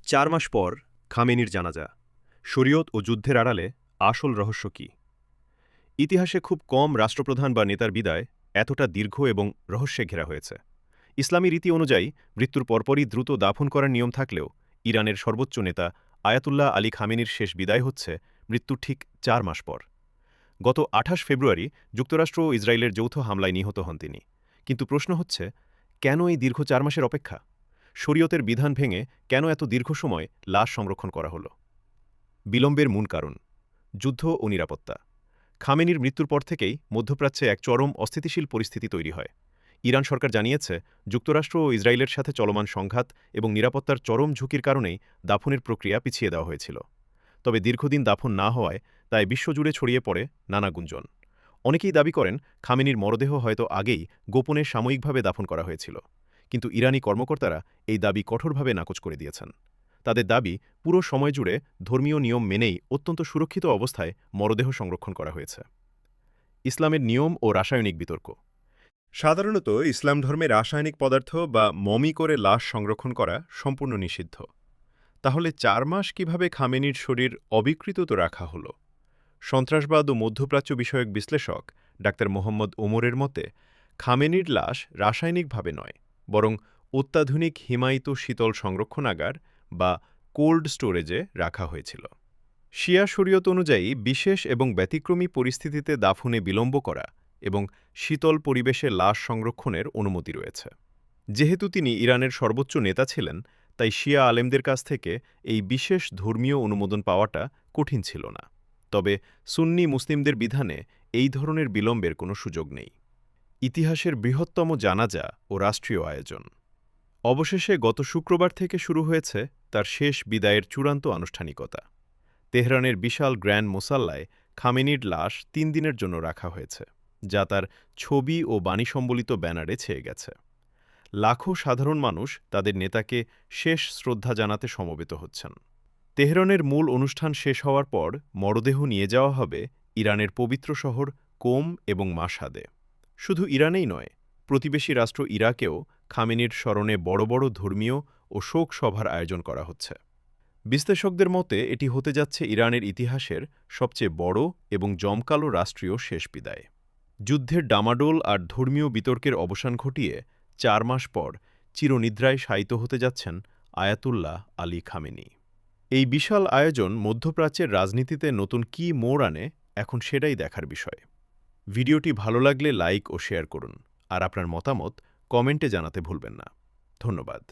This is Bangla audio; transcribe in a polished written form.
4 মাস পর খামেনির জানাজা, শরীয়ত ও যুদ্ধের আড়ালে আসল রহস্য কী? ইতিহাসে খুব কম রাষ্ট্রপ্রধান বা নেতার বিদায় এতটা দীর্ঘ এবং রহস্যে ঘেরা হয়েছে। ইসলামী রীতি অনুযায়ী মৃত্যুর পরপরই দ্রুত দাফন করার নিয়ম থাকলেও ইরানের সর্বোচ্চ নেতা আয়াতুল্লাহ আলী খামেনির শেষ বিদায় হচ্ছে মৃত্যুর ঠিক 4 মাস পর। গত ২৮ ফেব্রুয়ারি যুক্তরাষ্ট্র ও ইসরায়েলের যৌথ হামলায় নিহত হন তিনি। কিন্তু প্রশ্ন হচ্ছে, কেন এই দীর্ঘ ৪ মাসের অপেক্ষা? শরীয়তের বিধান ভেঙে কেন এত দীর্ঘ সময় লাশ সংরক্ষণ করা হলো? বিলম্বের মূল কারণ যুদ্ধ ও নিরাপত্তা। খামেনির মৃত্যুর পর থেকেই মধ্যপ্রাচ্যে এক চরম অস্থিতিশীল পরিস্থিতি তৈরি হয়। ইরান সরকার জানিয়েছে, যুক্তরাষ্ট্র ও ইসরায়েলের সাথে চলমান সংঘাত এবং নিরাপত্তার চরম ঝুঁকির কারণেই দাফনের প্রক্রিয়া পিছিয়ে দেওয়া হয়েছিল। তবে দীর্ঘদিন দাফন না হওয়ায় তাই বিশ্বজুড়ে ছড়িয়ে পড়ে নানা গুঞ্জন। অনেকেই দাবি করেন, খামেনির মরদেহ হয়তো আগেই গোপনে সাময়িকভাবে দাফন করা হয়েছিল। কিন্তু ইরানি কর্মকর্তারা এই দাবি কঠোরভাবে নাকচ করে দিয়েছেন। তাদের দাবি, পুরো সময় জুড়ে ধর্মীয় নিয়ম মেনেই অত্যন্ত সুরক্ষিত অবস্থায় মরদেহ সংরক্ষণ করা হয়েছে। ইসলামের নিয়ম ও রাসায়নিক বিতর্ক। সাধারণত ইসলাম ধর্মে রাসায়নিক পদার্থ বা মমি করে লাশ সংরক্ষণ করা সম্পূর্ণ নিষিদ্ধ। তাহলে ৪ মাস কিভাবে খামেনির শরীর অবিকৃত রাখা হলো? সন্ত্রাসবাদ ও মধ্যপ্রাচ্য বিষয়ক বিশ্লেষক ডাক্তার মোহাম্মদ ওমরের মতে, খামেনির লাশ রাসায়নিকভাবে নয়, বরং অত্যাধুনিক হিমায়িত শীতল সংরক্ষণাগার বা কোল্ড স্টোরেজে রাখা হয়েছিল। শিয়া শরীয়ত অনুযায়ী বিশেষ এবং ব্যতিক্রমী পরিস্থিতিতে দাফনে বিলম্ব করা এবং শীতল পরিবেশে লাশ সংরক্ষণের অনুমতি রয়েছে। যেহেতু তিনি ইরানের সর্বোচ্চ নেতা ছিলেন, তাই শিয়া আলেমদের কাছ থেকে এই বিশেষ ধর্মীয় অনুমোদন পাওয়াটা কঠিন ছিল না। তবে সুন্নি মুসলিমদের বিধানে এই ধরনের বিলম্বের কোনো সুযোগ নেই। ইতিহাসের বৃহত্তম জানাজা ও রাষ্ট্রীয় আয়োজন। অবশেষে গত শুক্রবার থেকে শুরু হয়েছে তার শেষ বিদায়ের চূড়ান্ত আনুষ্ঠানিকতা। তেহরানের বিশাল গ্র্যান্ড মোসাল্লায় খামেনির লাশ ৩ দিনের জন্য রাখা হয়েছে, যা তার ছবি ও বাণী সম্বলিত ব্যানারে ছেয়ে গেছে। লাখো সাধারণ মানুষ তাদের নেতাকে শেষ শ্রদ্ধা জানাতে সমবেত হচ্ছেন। তেহরানের মূল অনুষ্ঠান শেষ হওয়ার পর মরদেহ নিয়ে যাওয়া হবে ইরানের পবিত্র শহর কোম এবং মাশহাদে। শুধু ইরানেই নয়, প্রতিবেশী রাষ্ট্র ইরাকেও খামেনির স্মরণে বড় বড় ধর্মীয় ও শোক সভার আয়োজন করা হচ্ছে। বিশ্লেষকদের মতে এটি হতে যাচ্ছে ইরানের ইতিহাসের সবচেয়ে বড় এবং জমকালো রাষ্ট্রীয় শেষ বিদায়। যুদ্ধের ডামাডোল আর ধর্মীয় বিতর্কের অবসান ঘটিয়ে ৪ মাস পর চিরনিদ্রায় শায়িত হতে যাচ্ছেন আয়াতুল্লাহ আলী খামেনি। এই বিশাল আয়োজন মধ্যপ্রাচ্যের রাজনীতিতে নতুন কী মোড় আনে, এখন সেটাই দেখার বিষয়। ভিডিওটি ভালো লাগলে লাইক ও শেয়ার করুন, আর আপনার মতামত কমেন্টে জানাতে ভুলবেন না। ধন্যবাদ।